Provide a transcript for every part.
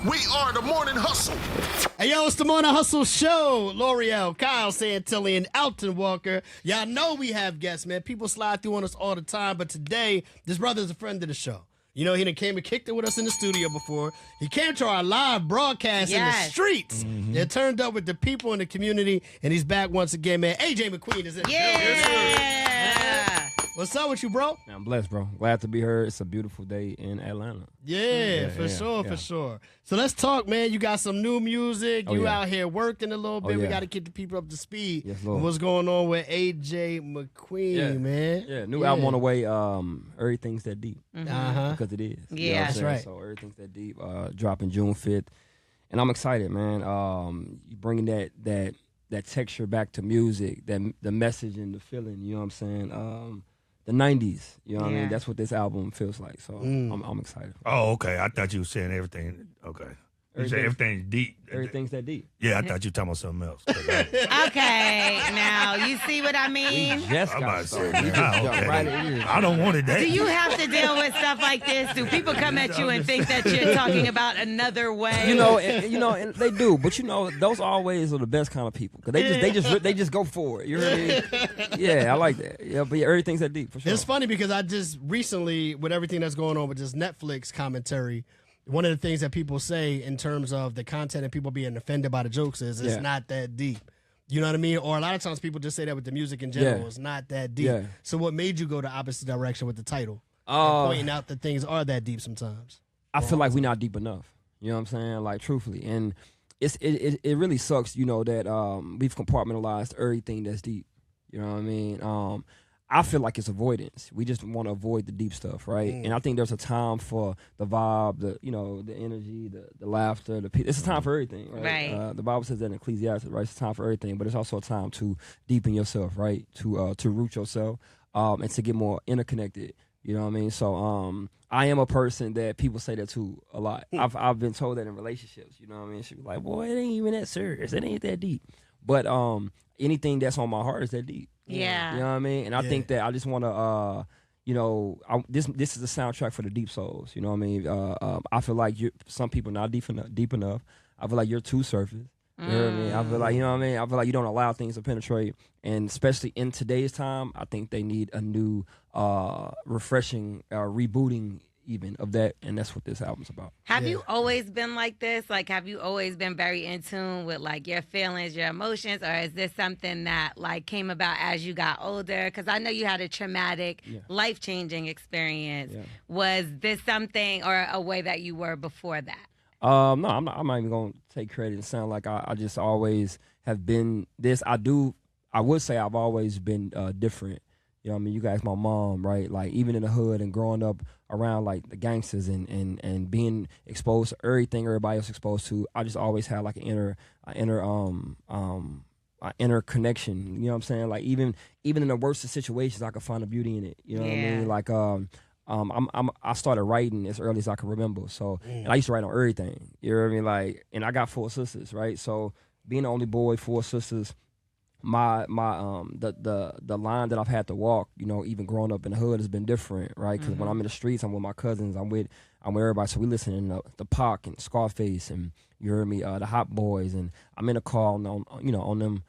We are the Morning Hustle. Hey, yo, it's the Morning Hustle Show. L'Oreal, Kyle Santilli, and Alton Walker. Y'all know we have guests, man. People slide through on us all the time, but today, this brother's a friend of the show. You know, he done came and kicked it with us in the studio before. He came to our live broadcast in the streets. And turned up with the people in the community, and he's back once again, man. AJ McQueen is in the building. What's up with you, bro? Man, I'm blessed, bro. Glad to be here. It's a beautiful day in Atlanta. For sure. So let's talk, man. You got some new music. You out here working a little bit. We got to get the people up to speed. Yes, Lord. What's going on with AJ McQueen, man? Yeah, new album on the way. Everything's That Deep. Because it is. Yeah, that's right. So Everything's That Deep, dropping June 5th. And I'm excited, man. You bringing that texture back to music, the message and the feeling, you know what I'm saying? The 90s, you know what I mean? That's what this album feels like, so I'm excited. Oh, okay. I thought you were saying everything. Okay. You said everything's deep. Everything's That Deep. Yeah, I thought you were talking about something else. Okay, now you see what I mean? Just I'm got about to say, started. okay. I don't want it that. Do you have to deal with stuff like this? Do people come at you and think that you're talking about another way? You know, and they do, but those always are the best kind of people because they just go for it. You know what I mean? Yeah, I like that. Yeah, but everything's That Deep for sure. It's funny because I just recently, with everything that's going on with this Netflix commentary, one of the things that people say in terms of the content and people being offended by the jokes is it's not that deep. You know what I mean? Or a lot of times people just say that with the music in general. It's not that deep. Yeah. So what made you go the opposite direction with the title? And pointing out that things are that deep sometimes. I feel like we're not deep enough. You know what I'm saying? Like, truthfully. And it really sucks, that we've compartmentalized everything that's deep. You know what I mean? I feel like it's avoidance. We just want to avoid the deep stuff, right? And I think there's a time for the vibe, the energy, the laughter, it's a time for everything, right? The Bible says that in Ecclesiastes, right? It's a time for everything, but it's also a time to deepen yourself, right? To root yourself, and to get more interconnected. You know what I mean? So I am a person that people say that to a lot. I've been told that in relationships. You know what I mean? She be like, "Boy, it ain't even that serious. It ain't that deep." But anything that's on my heart is that deep. Yeah. You know what I mean? And I think that I just want to, this is a soundtrack for the deep souls. You know what I mean? I feel like some people not deep enough. I feel like you're too surface. You know what I mean? I feel like, you know what I mean? I feel like you don't allow things to penetrate. And especially in today's time, I think they need a new, refreshing, rebooting even of that, and that's what this album's about. Have you always been like this? Like, have you always been very in tune with, like, your feelings, your emotions, or is this something that, like, came about as you got older? Because I know you had a traumatic, life-changing experience. Yeah. Was this something or a way that you were before that? No, I'm not even going to take credit and sound like I just always have been this. I would say I've always been different. You know what I mean? You guys, my mom, right? Like, even in the hood and growing up around, like, the gangsters and being exposed to everything everybody else exposed to, I just always had, like, an inner connection. You know what I'm saying? Like, even in the worst of situations, I could find a beauty in it. You know what I mean? Like, I started writing as early as I can remember. So, and I used to write on everything. You know what I mean? Like, and I got 4 sisters, right? So, being the only boy, 4 sisters, the line that I've had to walk, even growing up in the hood has been different, right? Because when I'm in the streets, I'm with my cousins, I'm with everybody. So we listening to Pac and Scarface, and you heard me, the Hot Boys, and I'm in a car on them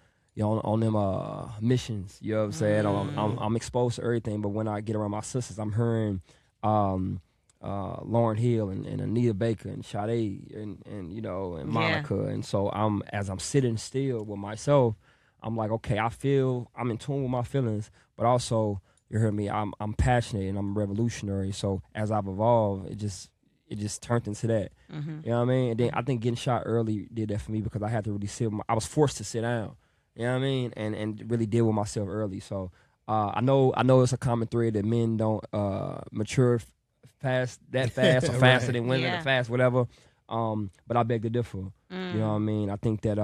missions. You know what I'm saying? I'm exposed to everything, but when I get around my sisters, I'm hearing Lauryn Hill and Anita Baker and Sade and Monica, and so as I'm sitting still with myself, I'm like, okay, I'm in tune with my feelings, but also, you heard me, I'm passionate and I'm revolutionary. So as I've evolved, it just turned into that. You know what I mean? And then I think getting shot early did that for me because I had to really I was forced to sit down. You know what I mean? And really deal with myself early. So I know it's a common thread that men don't mature fast or faster than women or fast, whatever. But I beg to differ. You know what I mean? I think that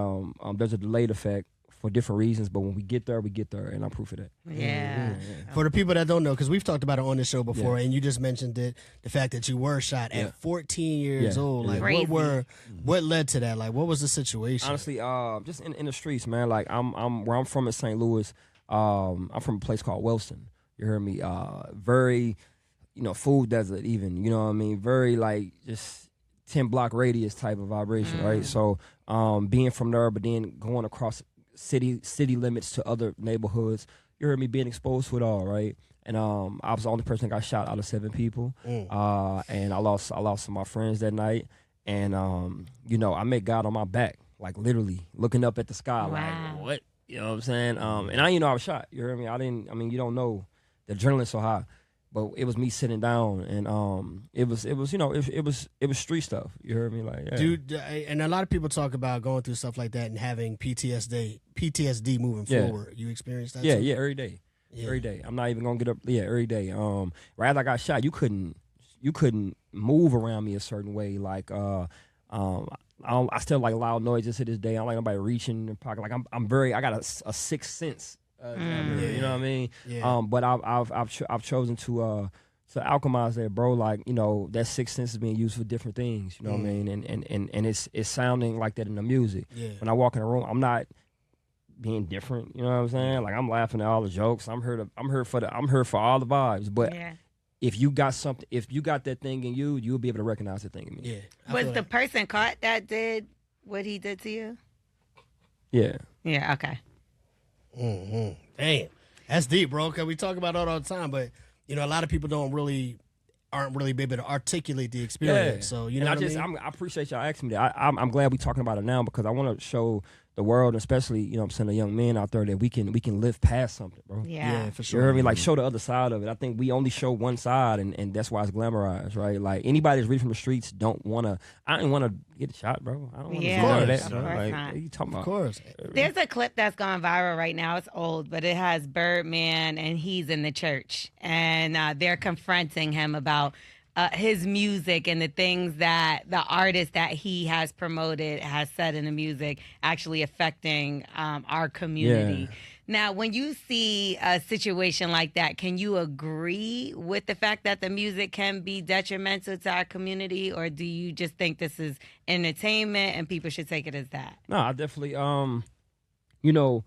there's a delayed effect for different reasons, but when we get there, and I'm proof of that. Yeah. For the people that don't know, because we've talked about it on this show before, and you just mentioned it, the fact that you were shot at 14 years old. Like, Crazy. what led to that? Like, what was the situation? Honestly, just in the streets, man. Like, I'm where I'm from in St. Louis. I'm from a place called Wellston. You heard me? Very, food desert even. You know what I mean? Very, like, just 10-block radius type of vibration, right? So being from there, but then going across city limits to other neighborhoods, you heard me being exposed to it all, right? And I was the only person that got shot out of 7 people, and I lost some of my friends that night, and you know, I met God on my back, like literally looking up at the sky, like what, you know what I'm saying? And I didn't know I was shot. You heard me? I mean, you don't know, the adrenaline's so high. But it was me sitting down, and it was you know, it was street stuff. You heard me, like, yeah. Dude, and a lot of people talk about going through stuff like that and having PTSD moving forward. You experienced that? Yeah, too? yeah, every day, every day. I'm not even gonna get up. Yeah, every day. Right after I got shot, you couldn't move around me a certain way. Like, I still like loud noises to this day. I don't like nobody reaching in the pocket. Like I got a sixth sense. You know what I mean? Yeah. But I've chosen to alchemize that, bro. Like, you know, that sixth sense is being used for different things. You know what I mean? And it's sounding like that in the music. Yeah. When I walk in a room, I'm not being different. You know what I'm saying? Like, I'm laughing at all the jokes. I'm here for all the vibes. But if you got something, if you got that thing in you, you'll be able to recognize that thing in me. Yeah. Was the person caught that did what he did to you? Yeah. Yeah. Okay. Damn, that's deep, bro. Cause we talk about it all the time, but you know, a lot of people aren't really able to articulate the experience. Yeah. So you know, I appreciate y'all asking me that. I'm glad we talking about it now, because I want to show the world, especially, you know what I'm saying, the young men out there, that we can live past something, bro. Yeah, for sure. You heard me? Like, show the other side of it. I think we only show one side, and that's why it's glamorized, right? Like, anybody that's reading from the streets I didn't want to get shot, bro. I don't want to do none of that. Of course Like, not. what you talking about? Of course. There's a clip that's gone viral right now. It's old, but it has Birdman, and he's in the church, and they're confronting him about his music and the things that the artist that he has promoted has said in the music actually affecting our community. Yeah. Now, when you see a situation like that, can you agree with the fact that the music can be detrimental to our community, or do you just think this is entertainment and people should take it as that? No, I definitely, you know,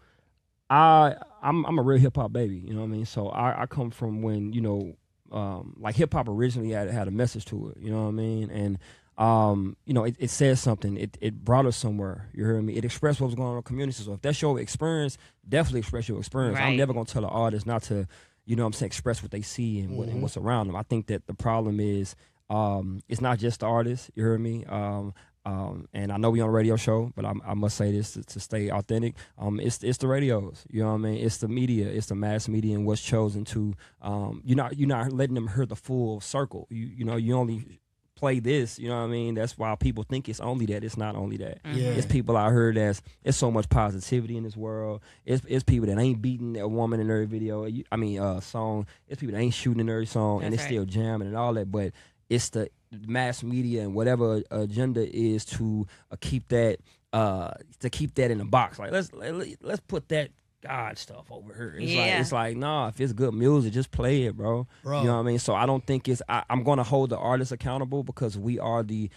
I'm a real hip hop baby, you know what I mean? So I come from when, you know, like hip hop originally had a message to it, you know what I mean? And you know, it says something. It brought us somewhere. You heard me? It expressed what was going on in the community. So if that's your experience, definitely express your experience. Right. I'm never gonna tell an artist not to, you know what I'm saying, express what they see and and what's around them. I think that the problem is it's not just the artist, you heard me? And I know we on a radio show, but I must say this to stay authentic. It's the radios, you know what I mean? It's the media, it's the mass media, and what's chosen to. You're not letting them hear the full circle. You know, you only play this, you know what I mean? That's why people think it's only that. It's not only that. Yeah. It's people out here it's so much positivity in this world. It's people that ain't beating a woman in every video. Song. It's people that ain't shooting in every song, and it's still jamming and all that. But it's the mass media and whatever agenda is to keep that in a box. Like let's put that God stuff over here. It's like nah, if it's good music, just play it, bro. You know what I mean? So I don't think I'm gonna hold the artists accountable, because we are the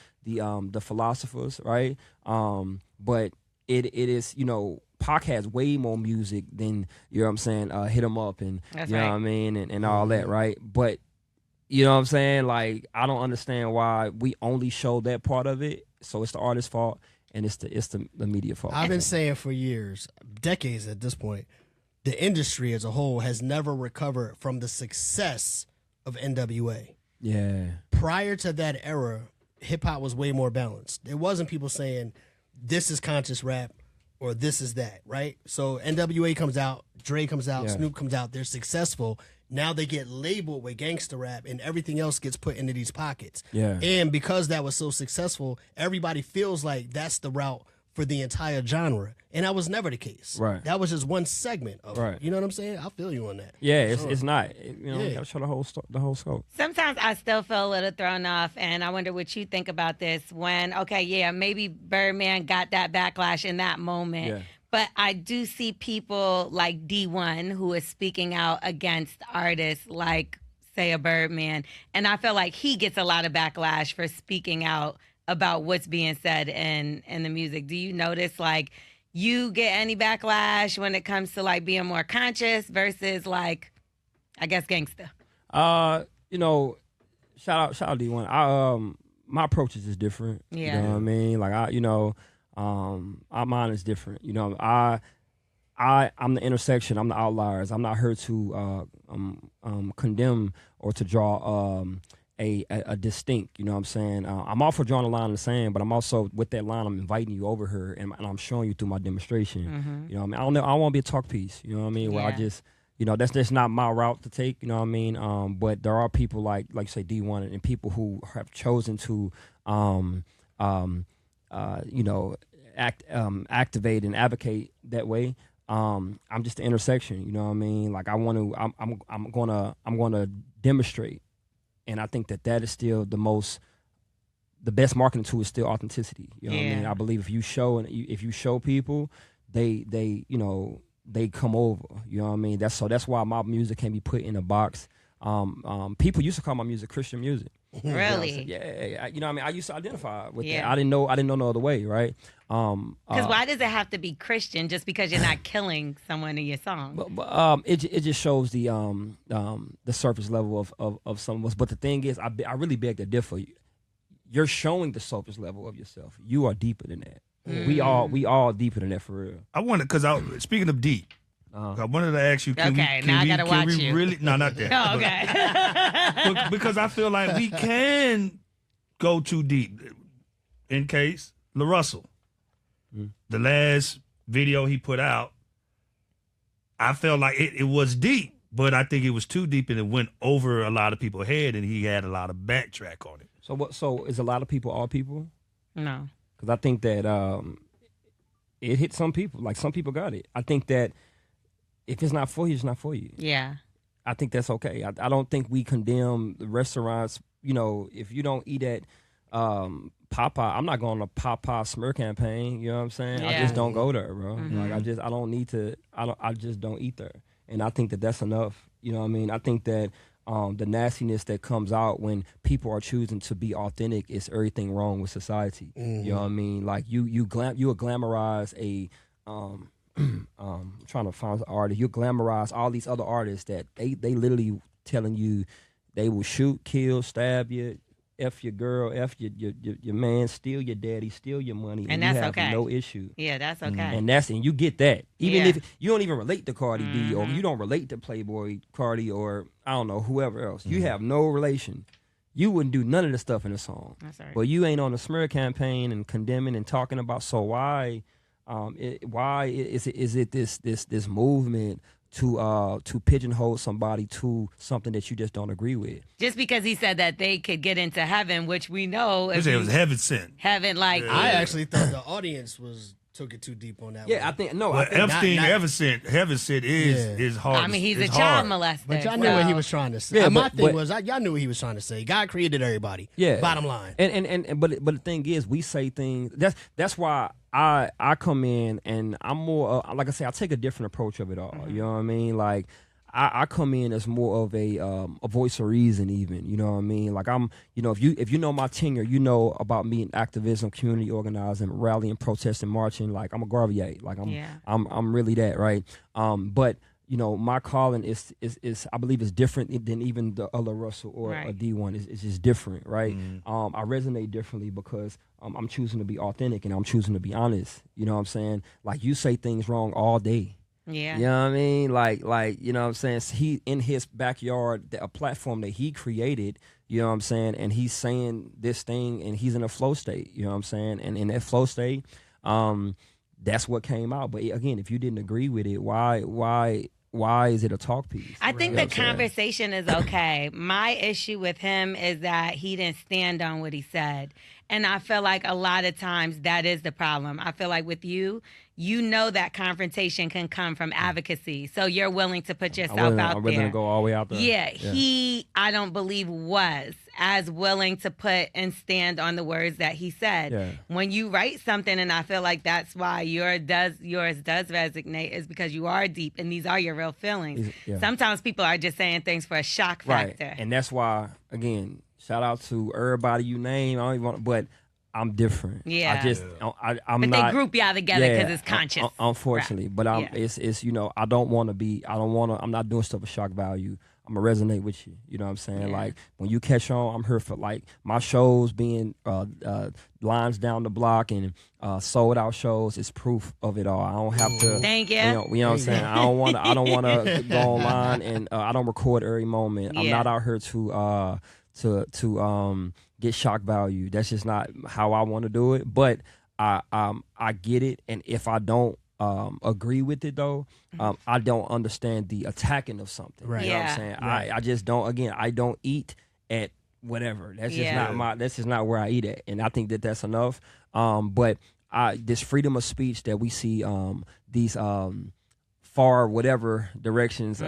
philosophers, right? But it is, you know, Pac has way more music than, you know what I'm saying, Hit 'Em Up and you know what I mean, and all that, right? But you know what I'm saying? Like, I don't understand why we only show that part of it. So it's the artist's fault, and it's the media fault. I've been saying for years, decades at this point, the industry as a whole has never recovered from the success of NWA. Yeah. Prior to that era, hip hop was way more balanced. There wasn't people saying this is conscious rap or this is that, right? So NWA comes out, Dre comes out, Snoop comes out, they're successful. Now they get labeled with gangster rap, and everything else gets put into these pockets. Yeah. And because that was so successful, everybody feels like that's the route for the entire genre. And that was never the case. Right. That was just one segment of Right. it. You know what I'm saying? I feel you on that. Yeah, it's not. You know, you gotta show the whole scope. Sometimes I still feel a little thrown off, and I wonder what you think about this. When, maybe Birdman got that backlash in that moment. Yeah. But I do see people like D1 who is speaking out against artists like, say, a Birdman. And I feel like he gets a lot of backlash for speaking out about what's being said in the music. Do you notice, like, you get any backlash when it comes to, like, being more conscious versus, like, I guess, gangsta? You know, shout out D1. my approach is just different. Yeah. You know what I mean? Like our mine is different. You know, I'm the intersection. I'm the outliers. I'm not here to condemn or to draw a distinct. You know what I'm saying? I'm all for drawing a line in the sand, but I'm also with that line. I'm inviting you over here, and I'm showing you through my demonstration. Mm-hmm. You know what I mean? I don't want to be a talk piece. You know what I mean? Where I just, you know, that's just not my route to take. You know what I mean? But there are people like you say D1 and people who have chosen to, you know, activate and advocate that way. I'm just the intersection, you know what I mean? Like I'm gonna demonstrate, and I think that is still the best marketing tool is still authenticity. You know what I mean? I believe if you show people, they you know, they come over. You know what I mean? That's why my music can be put in a box. People used to call my music Christian music. Really? Yeah. You know what I mean? I used to identify with that. I didn't know no other way, right? Because why does it have to be Christian just because you're not killing someone in your song? But it just shows the surface level of some of us. But the thing is, I really beg to differ. You're showing the surface level of yourself. You are deeper than that. We all deeper than that for real. I wanted, because speaking of deep, I wanted to ask you. I gotta watch you. Really? No, not that. Oh, okay. Because I feel like we can go too deep. In case LaRussell, the last video he put out, I felt like it was deep, but I think it was too deep and it went over a lot of people's head, and he had a lot of backtrack on it. So what? So is a lot of people all people? No. Because I think that it hit some people. Like some people got it. I think that if it's not for you, it's not for you. Yeah. I think that's okay. I don't think we condemn the restaurants. You know, if you don't eat at Popeye, I'm not going to Popeye smear campaign. You know what I'm saying? Yeah. I just don't go there, bro. Mm-hmm. Like I don't need to. I just don't eat there, and I think that that's enough. You know what I mean? I think that the nastiness that comes out when people are choosing to be authentic is everything wrong with society. Mm-hmm. You know what I mean? Like you glamorize a. Trying to find an artist. You glamorize all these other artists that they literally telling you they will shoot, kill, stab you, F your girl, F your man, steal your daddy, steal your money, And you that's have okay. no issue. Yeah, that's okay. And you get that. Even Yeah. if you don't even relate to Cardi B or you don't relate to Playboy Cardi or I don't know, whoever else. You have no relation. You wouldn't do none of the stuff in the song. That's right. But you ain't on the smear campaign and condemning and talking about, so why is it this movement to pigeonhole somebody to something that you just don't agree with? Just because he said that they could get into heaven, which we know It was heaven sent. heaven, like I actually thought the audience took it too deep on that. Yeah, one. I think no. Well, I think Epstein, not- heaven sent is hard. I mean, he's a it's child hard. molester. But y'all knew what he was trying to say. Yeah, My but- thing but- was, y'all knew what he was trying to say. God created everybody. Yeah. Bottom line. But the thing is, we say things. That's why I come in and I'm more like I say, I take a different approach of it all. You know what I mean? Like I come in as more of a voice of reason, even. You know what I mean? Like I'm, you know, if you know my tenure, you know about me in activism, community organizing, rallying, protesting, marching. Like I'm a Garvier. Like I'm really that, right? But you know, my calling is I believe is different than even the other Russell or a D1. It's just different, right? I resonate differently because I'm choosing to be authentic and I'm choosing to be honest. You know what I'm saying? Like you say things wrong all day. Yeah. You know what I mean? Like you know what I'm saying? He in his backyard, a platform that he created, you know what I'm saying? And he's saying this thing and he's in a flow state, you know what I'm saying? And in that flow state, that's what came out. But again, if you didn't agree with it, why is it a talk piece? I think You know the what I'm saying? conversation is okay. My issue with him is that he didn't stand on what he said. And I feel like a lot of times that is the problem. I feel like with you, you know that confrontation can come from advocacy. So you're willing to put yourself out I'm willing there. to go all the way out there. Yeah, he, I don't believe, was as willing to put and stand on the words that he said. Yeah. When you write something, and I feel like that's why yours does resonate, is because you are deep and these are your real feelings. Yeah. Sometimes people are just saying things for a shock factor. Right. And that's why, again, shout out to everybody you name. I don't even want, but I'm different. Yeah. I'm But not. they group y'all together because it's conscious. Unfortunately, but Yeah. it's you know, I don't want to. I'm not doing stuff for shock value. gonna resonate with you. You know what I'm saying? Yeah. Like when you catch on, I'm here for like my shows being lines down the block and sold out shows is proof of it all. I don't have to. Thank you. You know what I'm saying? I don't want to go online and I don't record every moment. I'm not out here to get shock value. That's just not how I want to do it. But I get it, and if I don't agree with it though, I don't understand the attacking of something. Right. You know what I'm saying? Right. I just don't. Again, I don't eat at whatever. That's just not my. That's just not where I eat at, and I think that that's enough. But this freedom of speech that we see, these far whatever directions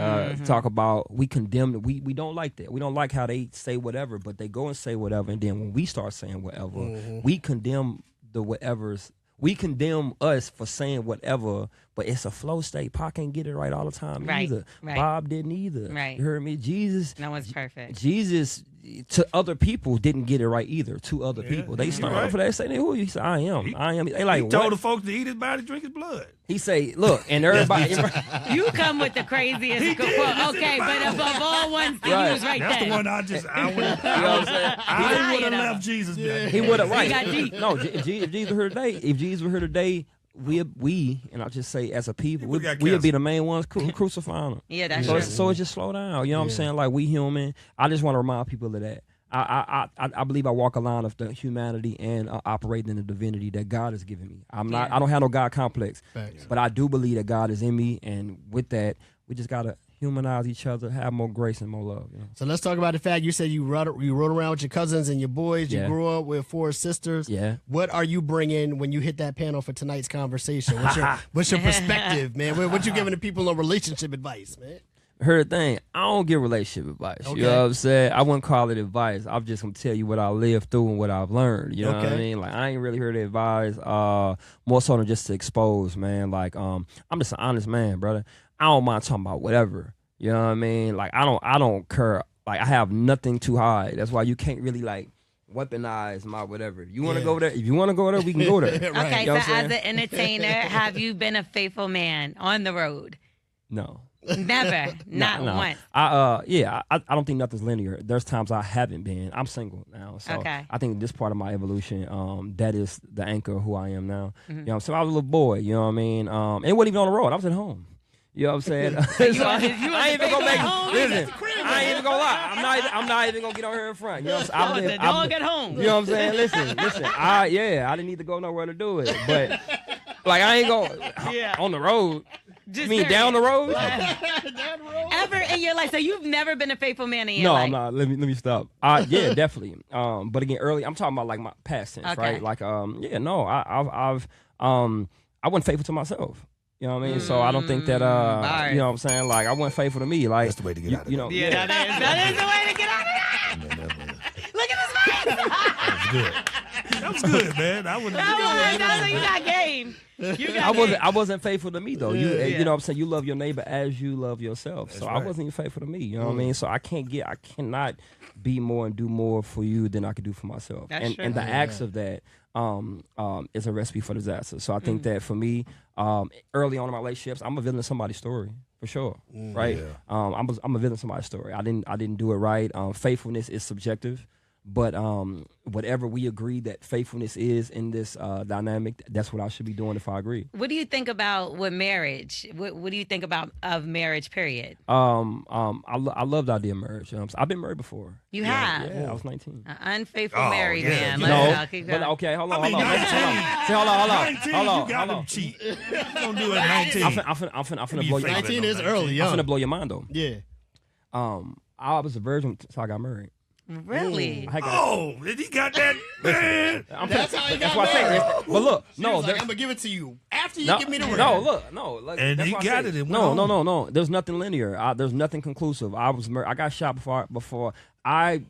talk about, we condemn it. We don't like that. We don't like how they say whatever, but they go and say whatever, and then when we start saying whatever, we condemn the whatevers. We condemn us for saying whatever, but it's a flow state. Pac can't get it right all the time either. Right. Bob didn't either. Right. You heard me? Jesus. No one's perfect. Jesus to other people didn't get it right either. To other people, they start off for that. Say, who? He said, I am. I am. They like He told what? the folks to eat his body, drink his blood. He say, look, and everybody. You come with the craziest quote. Okay, but above all ones to use right That's there. the one I would You know what I'm saying? I would have left Jesus back. He would have right. got deep. No, if Jesus were here today, we and I'll just say as a people, We got we'll be canceled. the main ones crucifying him. Yeah, that's So true. so it just slow down. You know what I'm saying? Like we human. I just want to remind people of that. I believe I walk a line of the humanity and operating in the divinity that God has given me. I'm not. I don't have no God complex, but I do believe that God is in me, and with that, we just gotta humanize each other, have more grace and more love. You know? So let's talk about the fact you said you rode around with your cousins and your boys. You Yeah. grew up with 4 sisters. Yeah. What are you bringing when you hit that panel for tonight's conversation? What's your perspective, man? What you giving the people on relationship advice, man? Heard the thing, I don't give relationship advice. Okay. You know what I'm saying? I wouldn't call it advice. I'm just gonna tell you what I lived through and what I've learned. You know what I mean? Like I ain't really heard advice. More so than just to expose, man. Like I'm just an honest man, brother. I don't mind talking about whatever. You know what I mean? Like I don't care. Like I have nothing to hide. That's why you can't really like weaponize my whatever. If you want to go there, we can go there. Right. Okay, You know so what I'm as an entertainer, have you been a faithful man on the road? No. Never, not No. once. I don't think nothing's linear. There's times I haven't been. I'm single now, so Okay. I think this part of my evolution, that is the anchor of who I am now. You know, so I was a little boy. You know what I mean? And it wasn't even on the road. I was at home. You know what I'm saying? So I ain't even gonna make. Listen, I ain't even gonna lie. I'm not even gonna get on here in front. You know what I'm saying? The dog at home. You know what I'm saying? Listen. I didn't need to go nowhere to do it, but like I ain't going on the road. Just You mean period. down the road? Ever in your life? So you've never been a fafaithful man in your No, life? I'm not. Let me stop. Yeah, definitely. But again, early. I'm talking about like my past tense, Okay. right? Like, I wasn't faithful to myself. You know what I mean? So I don't think that, bars. you know what I'm saying? Like, I wasn't faithful to me. Like, That's the way to get out of it. You know, Yeah, that is the way to get out of that. Look at his face. That was good, man. I wouldn't. That's you got game. You got I wasn't faithful to me though. You Yeah. know what I'm saying? You love your neighbor as you love yourself. So I right. wasn't even faithful to me. You know what I mean? So I cannot be more and do more for you than I could do for myself. That's true. And the acts of that is a recipe for disaster. So I think that for me, early on in my relationships, I'm a villain of somebody's story for sure. Right? Yeah. I'm a villain of somebody's story. I didn't do it right. Faithfulness is subjective. But whatever we agree that faithfulness is in this dynamic, that's what I should be doing if I agree. What do you think about with marriage? What do you think about of marriage? Period. I love the idea of marriage. I've been married before. You have Yeah, I was 19. an unfaithful Oh, married yeah. man. You Let's No, go. Keep but going. okay, hold on. I mean, 19. See, hold on. 19, you got Hold them on. cheat. You don't do it at 19. I'm finna blow your 19 is 19. early, I'm young. finna blow your mind though. Yeah. I was a virgin until I got married. Really? I got, Oh, did he got that? Man. That's how he got what I married. said. But look, She no, was like, there's- I'm gonna give it to you after you no, give me the ring. no. Like, And that's he why I got said- it and went No. There's nothing linear. There's nothing conclusive. I got shot before I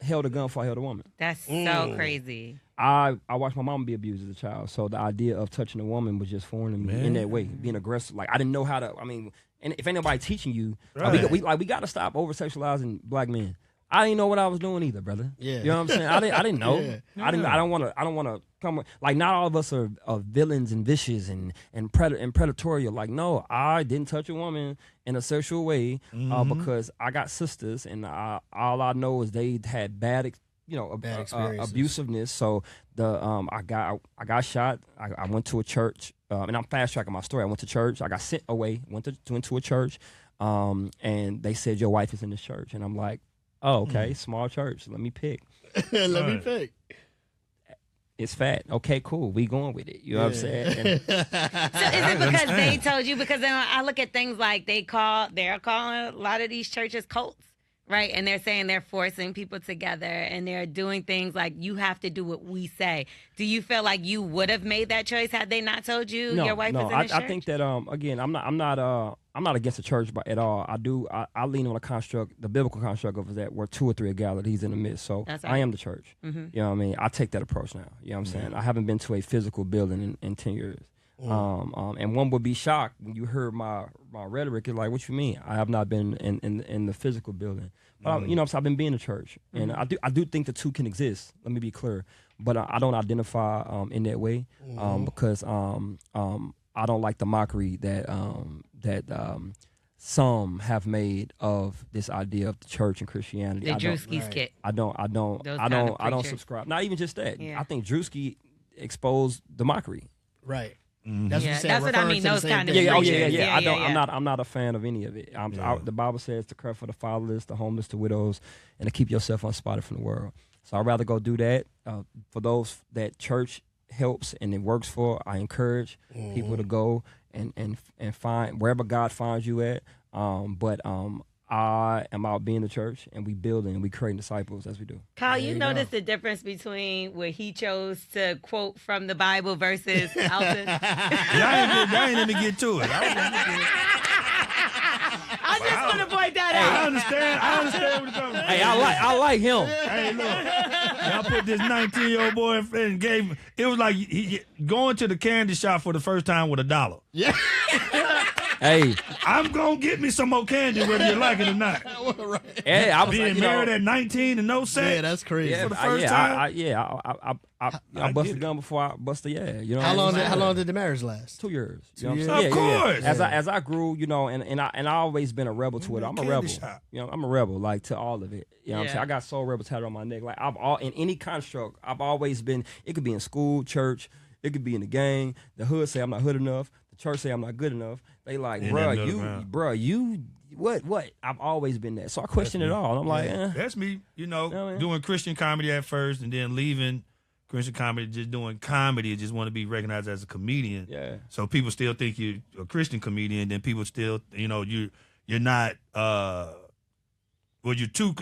held a gun before I held a woman. That's so crazy. I watched my mom be abused as a child, so the idea of touching a woman was just foreign to me in that way, being aggressive. Like I didn't know how to. I mean, and if ain't nobody teaching you, Right. we got to stop over sexualizing black men. I didn't know what I was doing either, brother. Yeah. You know what I'm saying? I didn't know. Yeah. I don't want to come like, not all of us are villains and vicious and predatorial. Like, no, I didn't touch a woman in a sexual way because I got sisters, and all I know is they had bad experiences. Abusiveness. So I got shot. I went to a church, and I'm fast tracking my story. I went to church. I got sent away. Went to a church, and they said your wife is in this church, and I'm like, oh, okay, small church. Let me pick. Let me pick. It's fat. Okay, cool. We going with it. You know what I'm saying? So is it because they told you? Because then I look at things like they're calling a lot of these churches cults, right? And they're saying they're forcing people together, and they're doing things like you have to do what we say. Do you feel like you would have made that choice had they not told you your wife is in this church? I think that again, I'm not against the church at all. I lean on the biblical construct of that where 2 or 3 are gathered, he's in the midst. So right. I am the church. Mm-hmm. You know what I mean? I take that approach now. You know what I'm saying? I haven't been to a physical building in 10 years. And one would be shocked when you heard my rhetoric. It's like, what you mean? I have not been in the physical building. But you know, so I've been being in church, and I do think the two can exist. Let me be clear, but I don't identify in that way because I don't like the mockery that some have made of this idea of the church and Christianity. The Drewski's kit. I don't subscribe. Not even just that. Yeah. I think Drewski exposed the mockery. Right. That's what I mean. Those kind of yeah. I'm not a fan of any of it. The Bible says to care for the fatherless, the homeless, the widows, and to keep yourself unspotted from the world. So I'd rather go do that. For those that church helps and it works for, I encourage people to go and find wherever God finds you at. But I am out being the church, and we building and we creating disciples as we do. Kyle, you notice the difference between what he chose to quote from the Bible versus Alton? I ain't let me get to it. I just want to point that out. I understand what you're talking about. Hey, I like him. Hey, look. Y'all put this 19-year-old boy and gave him, it was like he going to the candy shop for the first time with $1. Yeah. Hey, I'm gonna get me some more candy whether you like it or not. Right. Hey, I was being married at 19 and no sex. Yeah, that's crazy. For the first time. I busted a gun before I busted. Yeah, you know. How long did the marriage last? 2 years. You know 2 years? what I'm saying? Of course. Yeah. As I grew, you know, and I always been a rebel to it. I'm a rebel. Shop. You know, I'm a rebel, like, to all of it. You know what I'm saying? I got Soul Rebel tatted on my neck. Like, in any construct, I've always been. It could be in school, church. It could be in the gang. The hood say I'm not hood enough. The church say I'm not good enough. They like, bruh, you, what? I've always been that. So I question it all. And I'm like, That's me, doing Christian comedy at first and then leaving Christian comedy, just doing comedy, just want to be recognized as a comedian. Yeah. So people still think you're a Christian comedian, then people still, you're not, you're too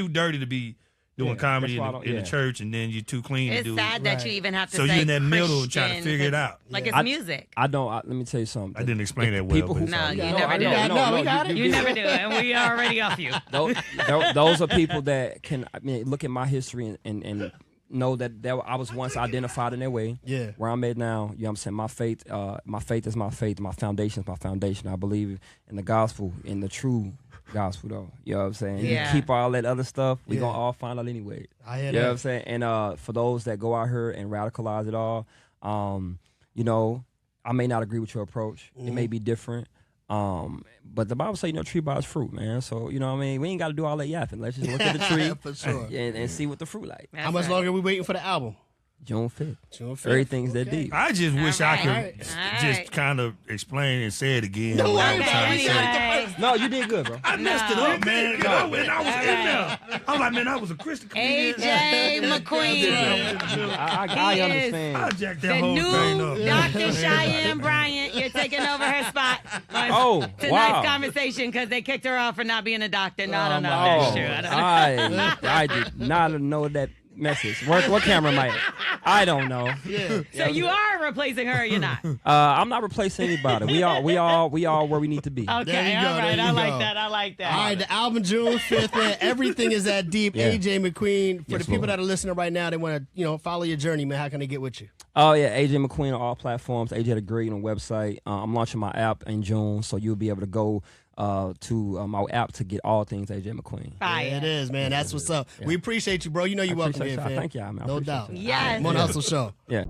dirty to be doing comedy in the church, and then you're too clean to do it. It's sad that you even have to so say you're in that middle Christian, trying to figure it out. Like it's music. let me tell you something. I didn't explain that well. People who, you never do. We got it. You never do, and we are already off you. Those are people that can look at my history and know that I was once identified in that way. Yeah. Where I'm at now, you know what I'm saying? My faith is my faith. My foundation is my foundation. I believe in the gospel, in the true gospel, though. You know what I'm saying? Yeah. You keep all that other stuff, we gonna all find out anyway. I hear you that. know what I'm saying? And for those that go out here and radicalize it all, I may not agree with your approach. It may be different. But the Bible says, tree by its fruit, man. So, you know what I mean? We ain't got to do all that yapping. Let's just look at the tree For sure. and see what the fruit like. How much longer are we waiting for the album? June 5th. June 5th. Everything's that deep. I just wish I could All just right. kind of explain and say it again. No, what I I'm ain't trying to say. Anyway, No, you did good, bro. I messed it up, man. When I was in there, I'm like, man, I was a Christian comedian. AJ McQueen. I He is. understand. I jacked that The whole thing new up. Dr. Cheyenne Bryant, you're taking over her spot on Oh, tonight's wow. conversation because they kicked her off for not being a doctor. No, I don't know if that's true. I don't know. I did not know that message. What camera am I at? I don't know. Yeah. So you are a replacing her. Or you're not. I'm not replacing anybody. We all where we need to be. Okay, There you go, all right. there I you like go. that. I like that. All right, the album June 5th, man. Everything is that deep. Yeah. AJ McQueen. For Yes, the people Lord. that are listening right now, they want to, follow your journey, man. How can they get with you? Oh yeah, AJ McQueen on all platforms. AJ the Great on the website. I'm launching my app in June, so you'll be able to go to my app to get all things AJ McQueen. Fire. Yeah, it is, man. That's what's up. Yeah. We appreciate you, bro. You know you're welcome appreciate here, y'all. fam. Thank y'all, man. I No appreciate doubt. y'all. Yes. Come on, Hustle Show. Yeah.